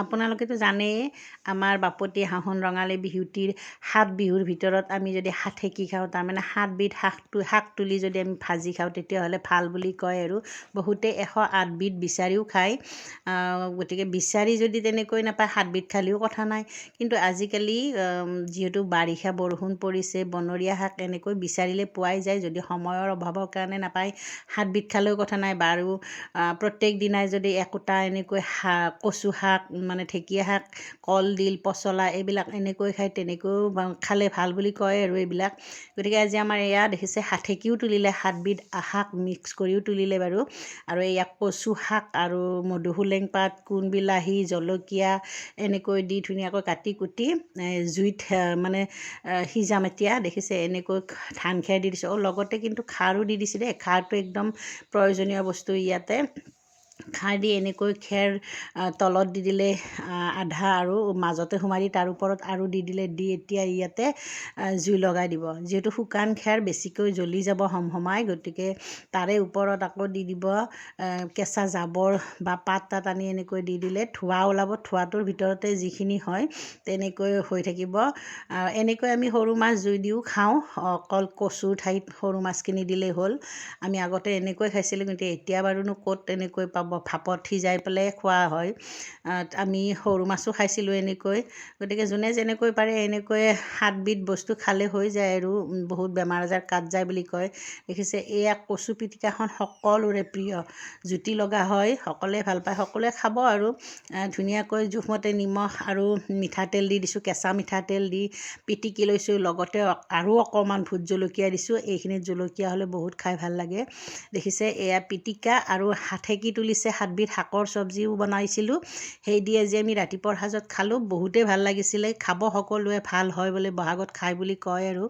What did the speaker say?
আপোনালোকেতো জানেই আমাৰ বাপতি সাহোন ৰঙালী বিহুটিৰ 7 বিহুৰ ভিতৰত আমি যদি সাতেকি খাওঁ তাৰমানে 7 বিধ শাক তুলি যদি আমি ভাজি খাওঁ তেতিয়াহ'লে ভাল বুলি কয় আৰু বহুতে 108 বিধ বিচাৰিও খায়। গতিকে বিচাৰি যদি তেনেকৈ নাপায় 7 বিধ খালেও কথা নাই, কিন্তু আজিকালি যিহেতু বাৰিষা বৰষুণ পৰিছে বনৰীয়া শাক এনেকৈ বিচাৰিলে পোৱাই যায়, যদি সময়ৰ অভাৱৰ কাৰণে নাপায় 7 বিধ খালেও কথা নাই বাৰু। প্ৰত্যেক দিনাই যদি একোটা এনেকৈ কচু শাক মানে ঢেকীয়া শাক কলডিল পচলা এইবিলাক এনেকৈ খায় তেনেকৈও খালে ভাল বুলি কয় আৰু এইবিলাক। গতিকে আজি আমাৰ এয়া দেখিছে সাতেকিও তুলিলে 7 বিধ শাক মিক্স কৰিও তুলিলে বাৰু। আৰু এয়া কচু শাক আৰু মধুসোলেং পাত কোন বিলাহী জলকীয়া এনেকৈ দি ধুনীয়াকৈ কাটি কুটি জুইত মানে সিজাম এতিয়া দেখিছে এনেকৈ ধান খেৰ দি দিছোঁ। লগতে কিন্তু খাৰো দি দিছে দেই, খাৰটো একদম প্ৰয়োজনীয় বস্তু ইয়াতে। খাৰ দি এনেকৈ খেৰ তলত দি দিলে আধা আৰু মাজতে সোমাই দি তাৰ ওপৰত আৰু দি দিলে দি এতিয়া ইয়াতে জুই লগাই দিব। যিহেতু শুকান খেৰ বেছিকৈ জ্বলি যাব সমসমাই, গতিকে তাৰে ওপৰত আকৌ দি দিব কেঁচা জাবৰ বা পাত তাত আনি এনেকৈ দি দিলে ধোঁৱা ওলাব, ধোঁৱাটোৰ ভিতৰতে যিখিনি হয় তেনেকৈ হৈ থাকিব। এনেকৈ আমি সৰু মাছ জুই দিও খাওঁ, অকল কচুৰ ঠাইত সৰু মাছখিনি দিলেই হ'ল। আমি আগতে এনেকৈ খাইছিলোঁ, কিন্তু এতিয়া বাৰুনো ক'ত তেনেকৈ পাব, ভাপত সিজাই পেলাই খোৱা হয়। আমি সৰু মাছো খাইছিলোঁ এনেকৈ। গতিকে যোনে যেনেকৈ পাৰে এনেকৈ 7 বিধ বস্তু খালে হৈ যায় আৰু বহুত বেমাৰ আজাৰ কাট যায় বুলি কয়। দেখিছে এয়া কচু পিটিকাখন সকলোৰে প্ৰিয়, জুতি লগা হয়, সকলোৱে ভাল পায়, সকলোৱে খাব আৰু ধুনীয়াকৈ জোখমতে নিমখ আৰু মিঠাতেল দি দিছোঁ, কেঁচা মিঠাতেল দি পিটিকি লৈছোঁ। লগতে আৰু অকণমান ভোট জলকীয়া দিছোঁ, এইখিনিত জলকীয়া হ'লে বহুত খাই ভাল লাগে। দেখিছে এয়া পিটিকা আৰু সাতেকি তুলিছে 7 বিধ শাকৰ চব্জিও বনাইছিলোঁ, সেই দি আজি আমি ৰাতিপুৱাৰ সাজত খালোঁ, বহুতেই ভাল লাগিছিলে। খাব সকলোৱে, ভাল হয় বোলে বহাগত খাই বুলি কয় আৰু।